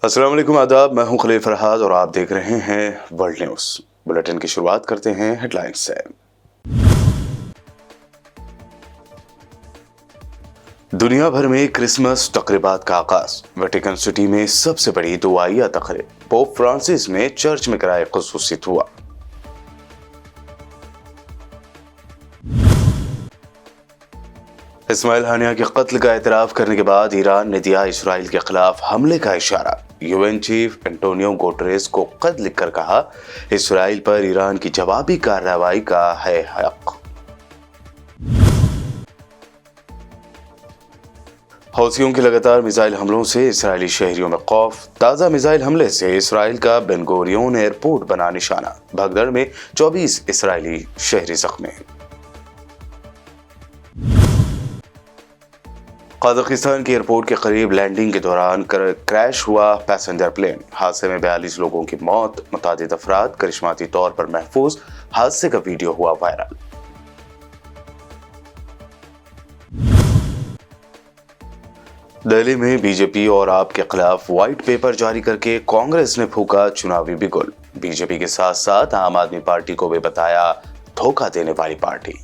अस्सलाम वालेकुम, आदाब। मैं हूं खलील फरहाद और आप देख रहे हैं वर्ल्ड न्यूज़। बुलेटिन की शुरुआत करते हैं हेडलाइंस से। दुनिया भर में क्रिसमस तकरीबात का आगाज। वेटिकन सिटी में सबसे बड़ी दुआइया तकरीब। पोप फ्रांसिस ने चर्च में कराए खुसूसी दुआ। इस्माइल हानिया के कत्ल का एतराफ करने के बाद ईरान ने दिया इसराइल के खिलाफ हमले का इशारा। यूएन चीफ एंटोनियो गुटेरेस को खत लिखकर कहा, इसराइल पर ईरान की जवाबी कार्रवाई का है हक। हौसियों के लगातार मिसाइल हमलों से इसराइली शहरियों में खौफ। ताजा मिसाइल हमले से इसराइल का बेन गुरियोन एयरपोर्ट बना निशाना। भगदड़ में 24 इसराइली शहरी जख्मी। कजाकिस्तान के एयरपोर्ट के करीब लैंडिंग के दौरान क्रैश हुआ पैसेंजर प्लेन। हादसे में 42 लोगों की मौत, मुतादिद अफराद करिश्माती तौर पर महफूज। हादसे का वीडियो हुआ वायरल। दिल्ली में बीजेपी और आप के खिलाफ व्हाइट पेपर जारी करके कांग्रेस ने फूका चुनावी बिगुल। बीजेपी के साथ साथ आम आदमी पार्टी को भी बताया धोखा देने वाली पार्टी।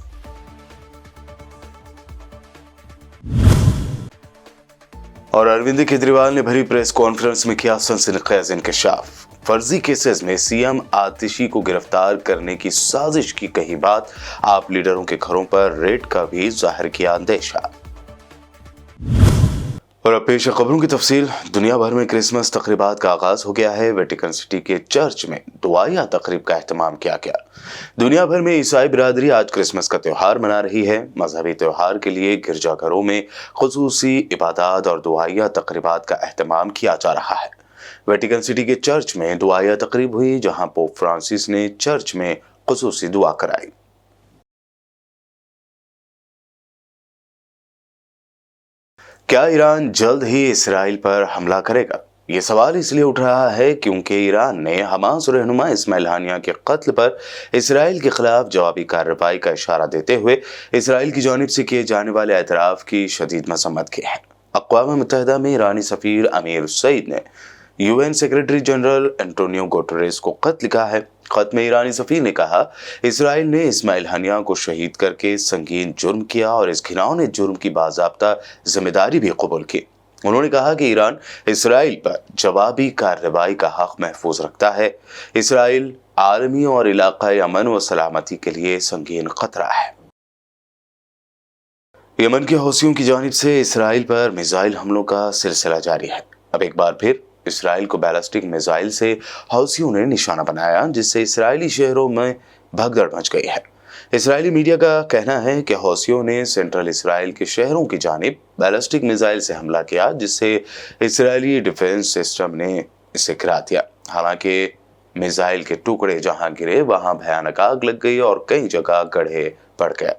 और अरविंद केजरीवाल ने भरी प्रेस कॉन्फ्रेंस में किया सनसनीखेज इंकशाफ। फर्जी केसेस में सीएम आतिशी को गिरफ्तार करने की साजिश की कही बात। आप लीडरों के घरों पर रेड का भी जाहिर किया अंदेशा। और अब पेश खबरों की तफसील। दुनिया भर में क्रिसमस तकरीबात का आगाज हो गया है। वेटिकन सिटी के चर्च में दुआया तकरीब का एहतमाम किया गया। दुनिया भर में ईसाई बिरादरी आज क्रिसमस का त्योहार मना रही है। मजहबी त्योहार के लिए गिरजाघरों में खुसूसी इबादत और दुआया तकरीबात का एहतमाम किया जा रहा है। वेटिकन सिटी के चर्च में दुआया तकरीब हुई, जहां पोप फ्रांसिस ने चर्च में खुसूसी दुआ कराई। क्या ईरान जल्द ही इसराइल पर हमला करेगा? ये सवाल इसलिए उठ रहा है क्योंकि ईरान ने हमास रहनुमा इस्माइल हानिया के कत्ल पर इसराइल के खिलाफ जवाबी कार्रवाई का इशारा देते हुए इसराइल की जानिब से किए जाने वाले एतराफ की शदीद मजम्मत की है। अक़वाम मुत्तहिदा में ईरानी सफ़ीर अमीर सईद ने UN secretary general Antonio Guterres को खत लिखा है। खत में ईरानी सफ़ीर ने कहा, इसराइल ने इस्माइल हानिया को शहीद करके संगीन जुर्म किया और इस घिनौने जुर्म की बाज़ाब्ता जिम्मेदारी भी कबूल की। उन्होंने कहा कि ईरान इसराइल पर जवाबी कार्रवाई का हक महफूज रखता है। इसराइल आलमी और इलाकाई अमन व सलामती के लिए संगीन खतरा है। यमन के हौसियों की जानिब से इसराइल पर मिसाइल हमलों का सिलसिला जारी है। अब एक बार फिर इसराइल को बैलिस्टिक मिसाइल से हौसियों ने निशाना बनाया, जिससे इसराइली शहरों में भगदड़ मच गई है। इसराइली मीडिया का कहना है कि हौसियों ने सेंट्रल इसराइल के शहरों की जानिब बैलिस्टिक मिसाइल से हमला किया, जिससे इसराइली डिफेंस सिस्टम ने इसे गिरा दिया। हालांकि मिसाइल के टुकड़े जहां गिरे वहां भयानक आग लग गई और कई जगह गड्ढे पड़ गए।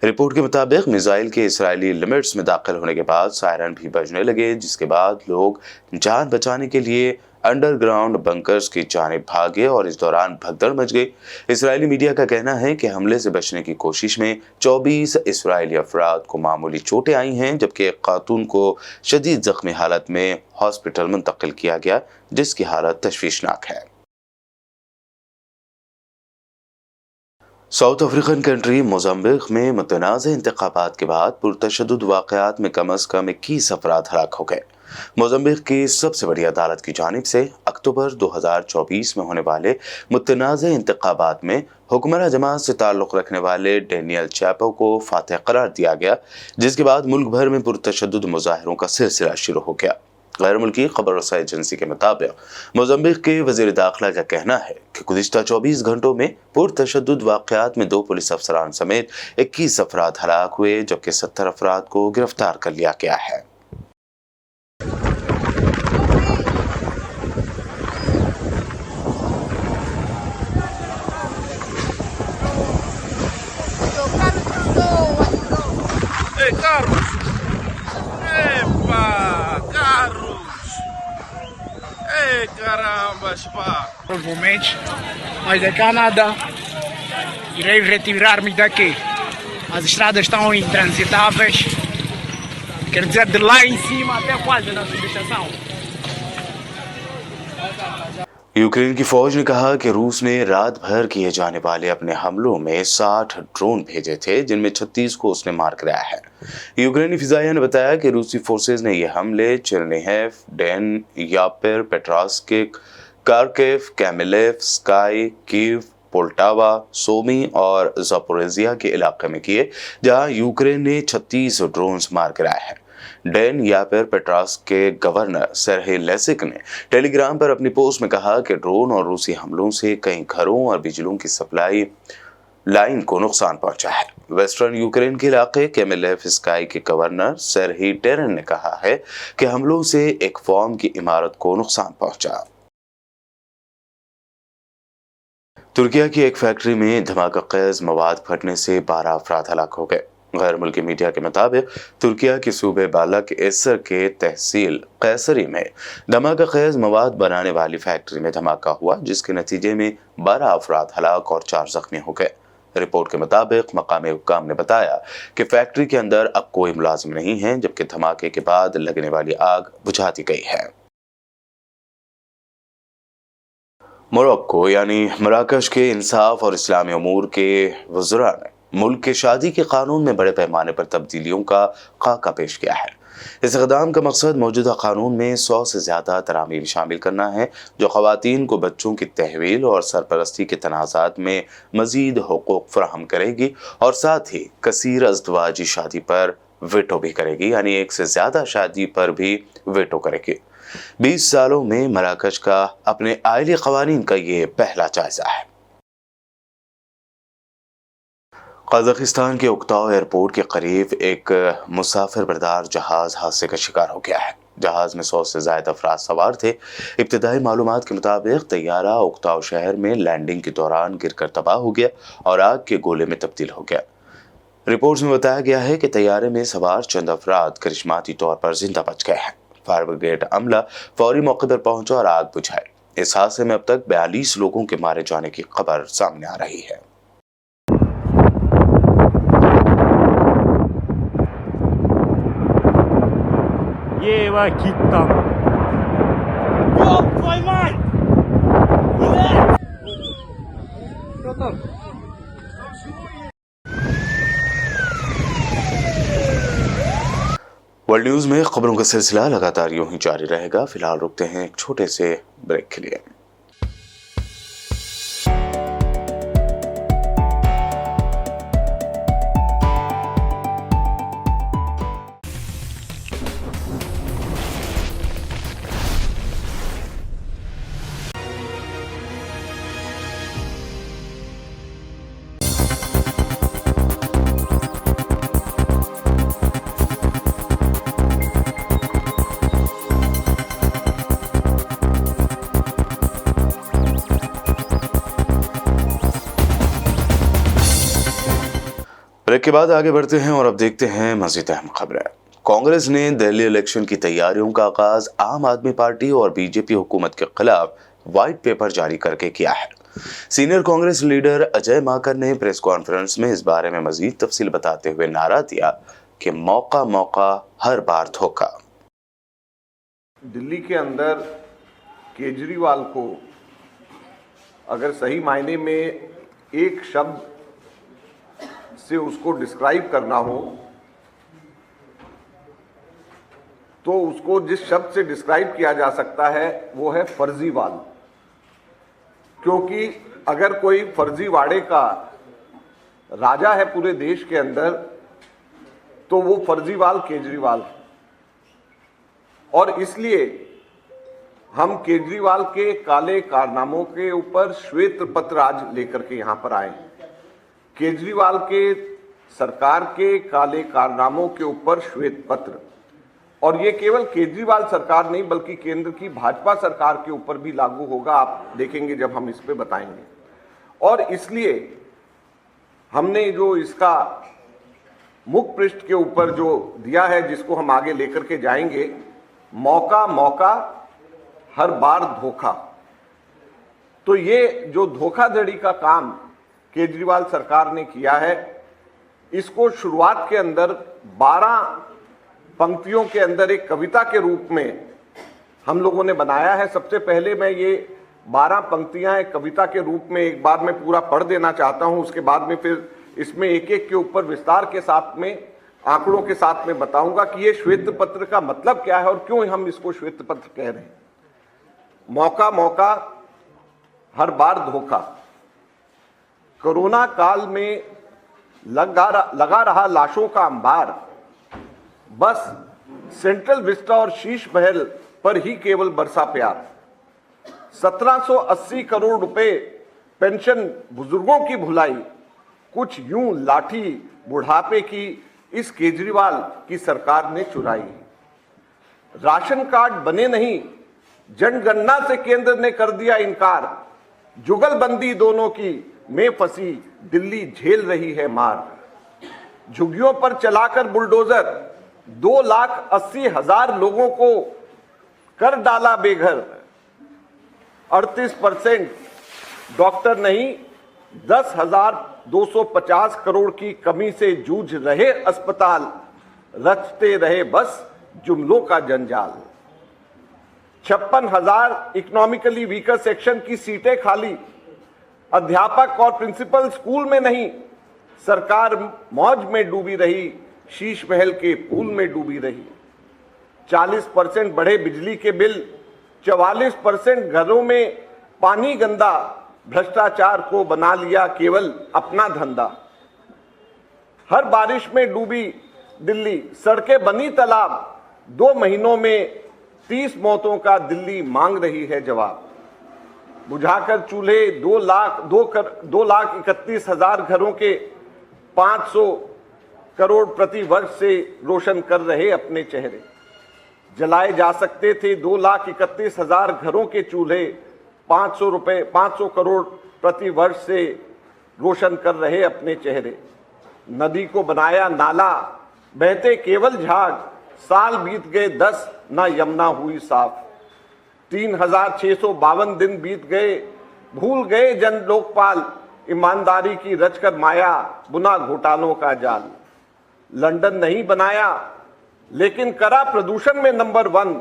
रिपोर्ट के मुताबिक मिसाइल के इसराइली लिमिट्स में दाखिल होने के बाद सायरन भी बजने लगे, जिसके बाद लोग जान बचाने के लिए अंडरग्राउंड बंकर्स की जानिब भागे और इस दौरान भगदड़ मच गई। इसराइली मीडिया का कहना है कि हमले से बचने की कोशिश में 24 इसराइली अफराद को मामूली चोटें आई हैं, जबकि एक खातून को शदीद जख्मी हालत में हॉस्पिटल मुंतकिल किया गया, जिसकी हालत तशवीशनाक है। साउथ अफ्रीकन कंट्री मोज़ाम्बिक में मुतनाज़ इंतखाबात के बाद पुरतशद्दुद वाक़यात में कम अज़ कम 21 अफराद हलाक हो गए। मोज़ाम्बिक की सबसे बड़ी अदालत की जानिब से अक्टूबर 2024 में होने वाले मुतनाज़ इंतखाबात में हुक्मरान जमात से ताल्लुक़ रखने वाले डेनियल चैपो को फातह करार दिया गया, जिसके बाद मुल्क भर में पुरतशद्दुद मुज़ाहिरों का सिलसिला शुरू हो गया। गैर मुल्की खबर रसाई एजेंसी के मुताबिक मोज़ाम्बिक के वज़ीर दाखिला का कहना है कि गुज़िश्ता 24 घंटों में पुरतशद्दुद वाक़यात में 2 पुलिस अफसरान समेत 21 अफराद हलाक हुए, जबकि 70 अफराद को गिरफ्तार कर लिया गया है। Provavelmente, mas é Canadá. Irei retirar-me daqui. As estradas estão intransitáveis. Quer dizer, de lá em cima até quase na subestação. Ukraine की फौज ने कहा कि रूस ने रात भर किए जाने वाले अपने हमलों में 60 ड्रोन भेजे थे, जिनमें 36 को उसने मार गिराया है। यूक्रेनी फिजाइया ने बताया कि रूसी फोर्सेज ने ये हमले चेरनिहिव, डेन, यापिर, पेट्रास्किक, कार्किव, कैमिलेव, स्काई, कीव, पोल्टावा, सोमी और ज़ापोरिजिया के इलाके में किए, जहां यूक्रेन ने 36 ड्रोन्स मार गिराए हैं। डेन यापिर पेट्रास्क के गवर्नर सेर्ही लेसिक ने टेलीग्राम पर अपनी पोस्ट में कहा कि ड्रोन और रूसी हमलों से कई घरों और बिजली की सप्लाई लाइन को नुकसान पहुंचा है। वेस्टर्न यूक्रेन के इलाके केमिलेव स्काई के गवर्नर सेर्ही टेरन ने कहा है कि हमलों से एक फॉर्म की इमारत को नुकसान पहुंचा। तुर्किया की एक फैक्ट्री में धमाका खेज मवाद फटने से 12 अफराद हलाक हो गए। गैर मुल्की मीडिया के मुताबिक तुर्किया के सूबे बालक एसर के तहसील कैसरी में धमाका खेज मवाद बनाने वाली फैक्ट्री में धमाका हुआ, जिसके नतीजे में 12 अफराद हलाक और 4 जख्मी हो गए। रिपोर्ट के मुताबिक मकामी हुक्काम ने बताया कि फैक्ट्री के अंदर अब कोई मुलाजिम नहीं है, जबकि धमाके के बाद लगने वाली आग बुझा दी गई है। मोरक्को यानी मराकश के इंसाफ और इस्लामी अमूर के वज़रा ने मुल्क के शादी के कानून में बड़े पैमाने पर तब्दीलियों का खाका पेश किया है। इस इक़दाम का मकसद मौजूदा कानून में 100 से ज़्यादा तरामीम शामिल करना है, जो ख़वातीन को बच्चों की तहवील और सरपरस्ती के तनाज़ात में मज़ीद हुकूक़ फराहम करेगी और साथ ही कसीर अज़दवाजी शादी पर वेटो भी करेगी, यानी एक से ज़्यादा शादी पर भी वेटो करेगी। 20 सालों में मराकश का अपने आइली क़वानीन का ये पहला जायज़ा है। कजाकिस्तान के उक्ताव एयरपोर्ट के करीब एक मुसाफिर बरदार जहाज हादसे का शिकार हो गया है। जहाज में 100 से ज़ायद अफराद सवार थे। इब्तदाई मालूमात के मुताबिक तैयारा उक्ताव शहर में लैंडिंग के दौरान गिरकर तबाह हो गया और आग के गोले में तब्दील हो गया। रिपोर्ट्स में बताया गया है कि तैयारे में सवार चंद अफराद करिश्माती तौर पर जिंदा बच गए हैं। फायर ब्रिगेड अमला फौरी मौके पर पहुंचा और आग बुझाई। इस हादसे में अब तक 42 लोगों के मारे जाने की खबर सामने आ रही है। Ева Киттан. Ёб твою мать! Что там? वर्ल्ड न्यूज में खबरों का सिलसिला लगातार यूं ही जारी रहेगा। फिलहाल रुकते हैं एक छोटे से ब्रेक के लिए। ब्रेक के बाद आगे बढ़ते हैं और अब देखते हैं मज़ीद अहम खबरें। कांग्रेस ने दिल्ली इलेक्शन की तैयारियों का आगाज आम आदमी पार्टी और बीजेपी हुकूमत के खिलाफ व्हाइट पेपर जारी करके किया है। सीनियर कांग्रेस लीडर अजय माकन ने प्रेस कॉन्फ्रेंस में इस बारे में मजीद तफसील बताते हुए नारा दिया कि मौका मौका हर बार धोखा। दिल्ली के अंदर केजरीवाल को अगर सही मायने में एक शब्द से उसको डिस्क्राइब करना हो तो उसको जिस शब्द से डिस्क्राइब किया जा सकता है वो है फर्जीवाल। क्योंकि अगर कोई फर्जीवाड़े का राजा है पूरे देश के अंदर तो वो फर्जीवाल केजरीवाल है। और इसलिए हम केजरीवाल के काले कारनामों के ऊपर श्वेत पत्र आज लेकर के यहां पर आए। केजरीवाल के सरकार के काले कारनामों के ऊपर श्वेत पत्र, और ये केवल केजरीवाल सरकार नहीं बल्कि केंद्र की भाजपा सरकार के ऊपर भी लागू होगा। आप देखेंगे जब हम इस पे बताएंगे। और इसलिए हमने जो इसका मुख पृष्ठ के ऊपर जो दिया है, जिसको हम आगे लेकर के जाएंगे, मौका मौका हर बार धोखा। तो ये जो धोखाधड़ी का काम केजरीवाल सरकार ने किया है, इसको शुरुआत के अंदर 12 पंक्तियों के अंदर एक कविता के रूप में हम लोगों ने बनाया है। सबसे पहले मैं ये 12 पंक्तियां एक कविता के रूप में एक बार में पूरा पढ़ देना चाहता हूं, उसके बाद में फिर इसमें एक एक के ऊपर विस्तार के साथ में आंकड़ों के साथ में बताऊंगा कि ये श्वेत पत्र का मतलब क्या है और क्यों हम इसको श्वेत पत्र कह रहे हैं। मौका मौका हर बार धोखा। कोरोना काल में लगा रहा लाशों का अंबार, बस सेंट्रल विस्टा और शीश महल पर ही केवल बरसा प्यार। 1780 करोड़ रुपए पेंशन बुजुर्गों की भुलाई, कुछ यूं लाठी बुढ़ापे की इस केजरीवाल की सरकार ने चुराई। राशन कार्ड बने नहीं, जनगणना से केंद्र ने कर दिया इनकार। जुगलबंदी दोनों की में फंसी दिल्ली झेल रही है मार। झुग्गियों पर चलाकर बुलडोजर 2,80,000 लोगों को कर डाला बेघर। 38% डॉक्टर नहीं, 10,250 करोड़ की कमी से जूझ रहे अस्पताल, रचते रहे बस जुमलों का जंजाल। 56,000 इकोनॉमिकली वीकर सेक्शन की सीटें खाली, अध्यापक और प्रिंसिपल स्कूल में नहीं, सरकार मौज में डूबी रही, शीश महल के पूल में डूबी रही। 40% बढ़े बिजली के बिल, 44% घरों में पानी गंदा, भ्रष्टाचार को बना लिया केवल अपना धंधा। हर बारिश में डूबी दिल्ली, सड़कें बनी तालाब, 2 महीनों में 30 मौतों का दिल्ली मांग रही है जवाब। बुझाकर चूल्हे 2,31,000 घरों के 500 करोड़ प्रति वर्ष से रोशन कर रहे अपने चेहरे। जलाए जा सकते थे 2,31,000 घरों के चूल्हे, 500 करोड़ प्रति वर्ष से रोशन कर रहे अपने चेहरे। नदी को बनाया नाला, बहते केवल झाग, साल बीत गए 10, ना यमुना हुई साफ। 3,652 दिन बीत गए, भूल गए जन लोकपाल, ईमानदारी की रचकर माया, बुना घोटालों का जाल। लंदन नहीं बनाया लेकिन करा प्रदूषण में नंबर 1,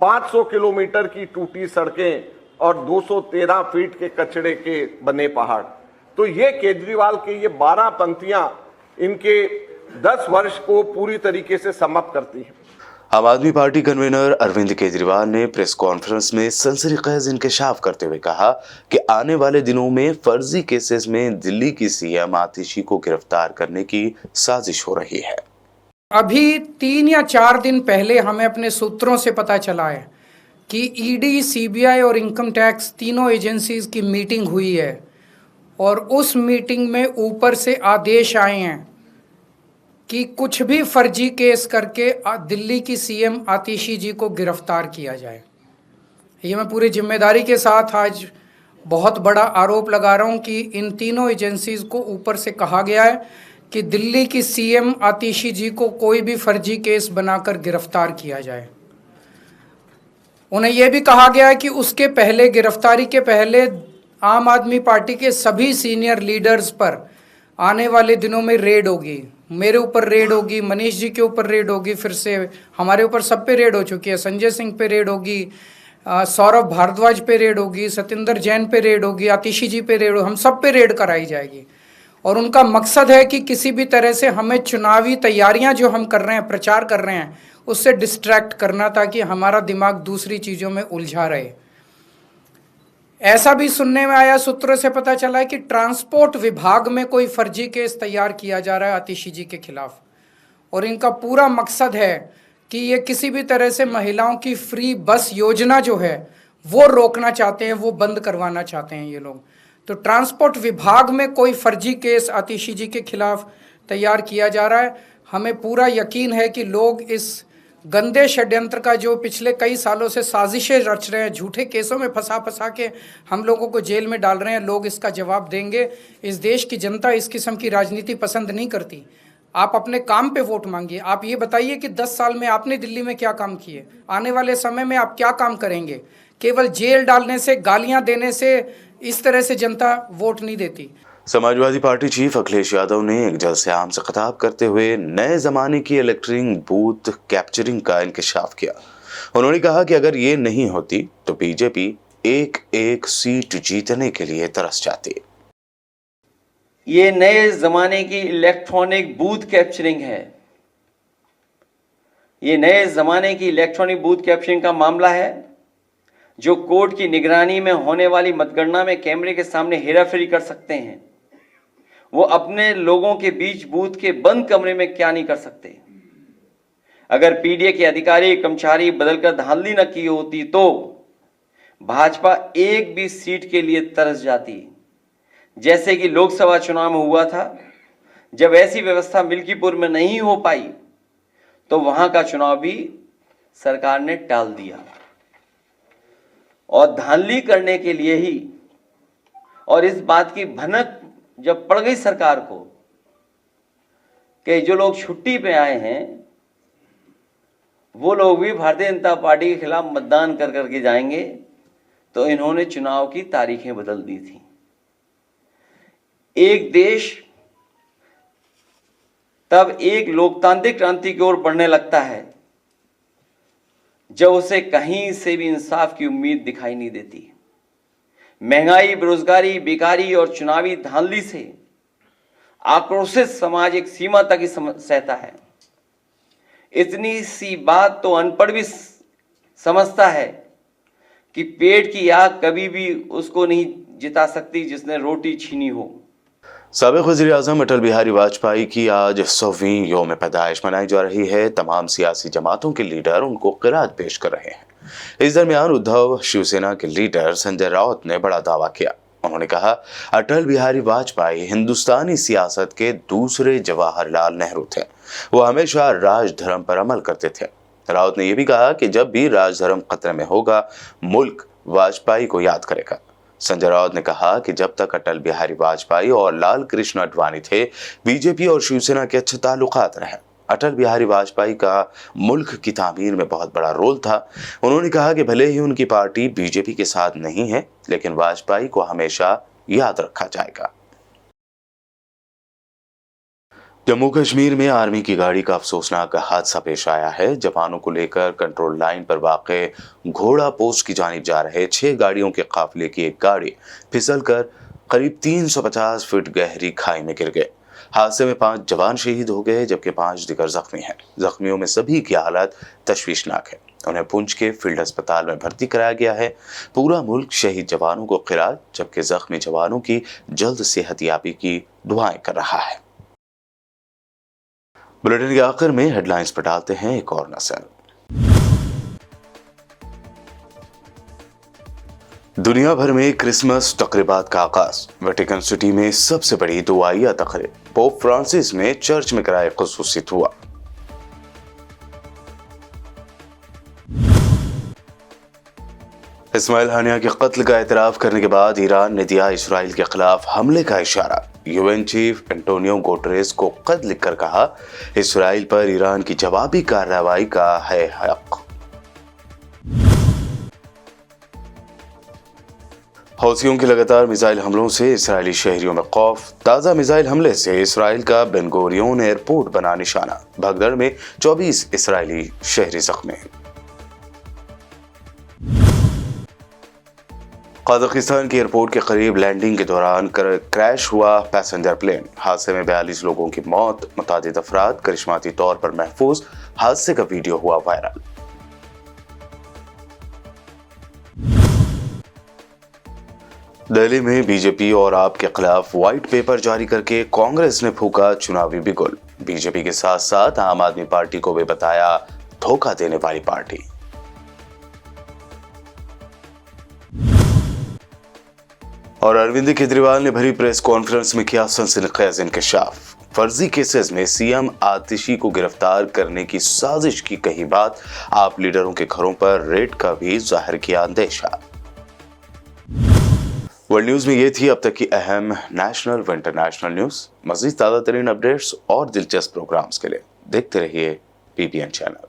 500 किलोमीटर की टूटी सड़कें और 213 फीट के कचड़े के बने पहाड़। तो ये केजरीवाल के ये 12 पंक्तियां इनके 10 वर्ष को पूरी तरीके से समाप्त करती हैं। आम आदमी पार्टी कन्वीनर अरविंद केजरीवाल ने प्रेस कॉन्फ्रेंस में सनसनीखेज इंकशाफ करते हुए कहा कि आने वाले दिनों में फर्जी केसेस में दिल्ली की सीएम आतिशी को गिरफ्तार करने की साजिश हो रही है। अभी 3 या 4 दिन पहले हमें अपने सूत्रों से पता चला है कि ईडी, सीबीआई और इनकम टैक्स तीनों एजेंसीज की मीटिंग हुई है और उस मीटिंग में ऊपर से आदेश आए हैं कि कुछ भी फर्जी केस करके दिल्ली की सीएम आतिशी जी को गिरफ्तार किया जाए। ये मैं पूरी जिम्मेदारी के साथ आज बहुत बड़ा आरोप लगा रहा हूँ कि इन तीनों एजेंसीज को ऊपर से कहा गया है कि दिल्ली की सीएम आतिशी जी को कोई भी फर्जी केस बनाकर गिरफ्तार किया जाए। उन्हें यह भी कहा गया है कि उसके पहले, गिरफ्तारी के पहले, आम आदमी पार्टी के सभी सीनियर लीडर्स पर आने वाले दिनों में रेड होगी। मेरे ऊपर रेड होगी, मनीष जी के ऊपर रेड होगी, फिर से हमारे ऊपर सब पे रेड हो चुकी है। संजय सिंह पे रेड होगी, सौरभ भारद्वाज पे रेड होगी, सत्येंद्र जैन पे रेड होगी, आतिशी जी पे रेड होगी, हम सब पे रेड कराई जाएगी। और उनका मकसद है कि किसी भी तरह से हमें चुनावी तैयारियां जो हम कर रहे हैं, प्रचार कर रहे हैं, उससे डिस्ट्रैक्ट करना ताकि हमारा दिमाग दूसरी चीज़ों में उलझा रहे। ऐसा भी सुनने में आया, सूत्रों से पता चला है कि ट्रांसपोर्ट विभाग में कोई फर्जी केस तैयार किया जा रहा है आतिशी जी के खिलाफ और इनका पूरा मकसद है कि ये किसी भी तरह से महिलाओं की फ्री बस योजना जो है वो रोकना चाहते हैं, वो बंद करवाना चाहते हैं ये लोग। तो ट्रांसपोर्ट विभाग में कोई फर्जी केस आतिशी जी के खिलाफ तैयार किया जा रहा है। हमें पूरा यकीन है कि लोग इस गंदे षड्यंत्र का जो पिछले कई सालों से साजिशें रच रहे हैं, झूठे केसों में फंसा के हम लोगों को जेल में डाल रहे हैं, लोग इसका जवाब देंगे। इस देश की जनता इस किस्म की राजनीति पसंद नहीं करती। आप अपने काम पे वोट मांगिए। आप ये बताइए कि 10 साल में आपने दिल्ली में क्या काम किए, आने वाले समय में आप क्या काम करेंगे। केवल जेल डालने से, गालियां देने से, इस तरह से जनता वोट नहीं देती। समाजवादी पार्टी चीफ अखिलेश यादव ने एक जलसे आम से खिताब करते हुए नए जमाने की इलेक्ट्रॉनिक बूथ कैप्चरिंग का इंकशाफ किया। उन्होंने कहा कि अगर ये नहीं होती तो बीजेपी एक एक सीट जीतने के लिए तरस जाती। ये नए जमाने की इलेक्ट्रॉनिक बूथ कैप्चरिंग है। ये नए जमाने की इलेक्ट्रॉनिक बूथ कैप्चरिंग का मामला है, जो कोर्ट की निगरानी में होने वाली मतगणना में कैमरे के सामने हेराफेरी कर सकते हैं, वो अपने लोगों के बीच बूथ के बंद कमरे में क्या नहीं कर सकते। अगर पीडीए के अधिकारी कर्मचारी बदलकर धांधली न की होती तो भाजपा एक भी सीट के लिए तरस जाती, जैसे कि लोकसभा चुनाव में हुआ था। जब ऐसी व्यवस्था मिल्कीपुर में नहीं हो पाई तो वहां का चुनाव भी सरकार ने टाल दिया, और धांधली करने के लिए ही, और इस बात की भनक जब पड़ गई सरकार को कि जो लोग छुट्टी पे आए हैं वो लोग भी भारतीय जनता पार्टी के खिलाफ मतदान कर करके जाएंगे, तो इन्होंने चुनाव की तारीखें बदल दी थी। एक देश तब एक लोकतांत्रिक क्रांति की ओर बढ़ने लगता है जब उसे कहीं से भी इंसाफ की उम्मीद दिखाई नहीं देती। महंगाई, बेरोजगारी, बेकारी और चुनावी धांधली से आक्रोशित समाज एक सीमा तक ही सहता है। इतनी सी बात तो अनपढ़ भी समझता है कि पेट की आग कभी भी उसको नहीं जिता सकती जिसने रोटी छीनी हो। साबिक़ वज़ीर-ए-आज़म अटल बिहारी वाजपेयी की आज 100वीं यौम पैदाइश मनाई जा रही है। तमाम सियासी जमातों के लीडर उनको क़िरात पेश कर रहे हैं। इस दरमियान उद्धव शिवसेना के लीडर संजय राउत ने बड़ा दावा किया। उन्होंने कहा, अटल बिहारी वाजपेयी हिंदुस्तानी सियासत के दूसरे जवाहरलाल नेहरू थे। वो हमेशा राजधर्म पर अमल करते थे। राउत ने यह भी कहा कि जब भी राजधर्म खतरे में होगा, मुल्क वाजपेयी को याद करेगा। संजय राउत ने कहा कि जब तक अटल बिहारी वाजपेयी और लाल कृष्ण आडवाणी थे, बीजेपी और शिवसेना के अच्छे ताल्लुकात रहे। अटल बिहारी वाजपेयी का मुल्क की तामीर में बहुत बड़ा रोल था। उन्होंने कहा कि भले ही उनकी पार्टी बीजेपी के साथ नहीं है, लेकिन वाजपेयी को हमेशा याद रखा जाएगा। जम्मू कश्मीर में आर्मी की गाड़ी का अफसोसनाक हादसा पेश आया है। जवानों को लेकर कंट्रोल लाइन पर वाक़े घोड़ा पोस्ट की जानिब जा रहे 6 गाड़ियों के काफिले की एक गाड़ी फिसलकर करीब 350 फीट गहरी खाई में गिर गए। हादसे में 5 जवान शहीद हो गए, जबकि 5 दिगर जख्मी हैं। जख्मियों में सभी की हालत तशवीशनाक है। उन्हें पुंछ के फील्ड अस्पताल में भर्ती कराया गया है। पूरा मुल्क शहीद जवानों को क़िरात, जबकि जख्मी जवानों की जल्द सेहतयाबी की दुआएं कर रहा है। बुलेटिन के आखिर में हेडलाइंस पर डालते हैं एक और नजर। दुनिया भर में क्रिसमस तकरीबात का आगाज। वेटिकन सिटी में सबसे बड़ी दुआइया तकरीब। पोप फ्रांसिस ने चर्च में कराए खुसूसी दुआ। इस्माइल हानिया के कत्ल का एतराफ करने के बाद ईरान ने दिया इसराइल के खिलाफ हमले का इशारा। यूएन चीफ एंटोनियो गुटेरेस को खत लिखकर कहा, इसराइल पर ईरान की जवाबी कार्रवाई का है हक। हौसियों के लगातार मिसाइल हमलों से इसराइली शहरियों में खौफ। ताजा मिसाइल हमले से इसराइल का बेन गुरियोन एयरपोर्ट बना निशाना। भगदड़ में 24 इसराइली शहरी जख्मी। कजाकिस्तान के एयरपोर्ट के करीब लैंडिंग के दौरान क्रैश हुआ पैसेंजर प्लेन। हादसे में 42 लोगों की मौत, मुतादिद अफराद करिश्माती तौर पर महफूज। हादसे का वीडियो हुआ वायरल। दिल्ली में बीजेपी और आप के खिलाफ व्हाइट पेपर जारी करके कांग्रेस ने फूका चुनावी बिगुल। बीजेपी के साथ साथ आम आदमी पार्टी को भी बताया धोखा देने वाली पार्टी। और अरविंद केजरीवाल ने भरी प्रेस कॉन्फ्रेंस में किया सनसनीखेज इंकशाफ। फर्जी केसेस में सीएम आतिशी को गिरफ्तार करने की साजिश की कही बात। आप लीडरों के घरों पर रेड का भी जाहिर किया अंदेशा। वर्ल्ड न्यूज में ये थी अब तक की अहम नेशनल व इंटरनेशनल न्यूज। मज़ीद ताज़ा तरीन अपडेट्स और दिलचस्प प्रोग्राम्स के लिए देखते रहिए PBN चैनल।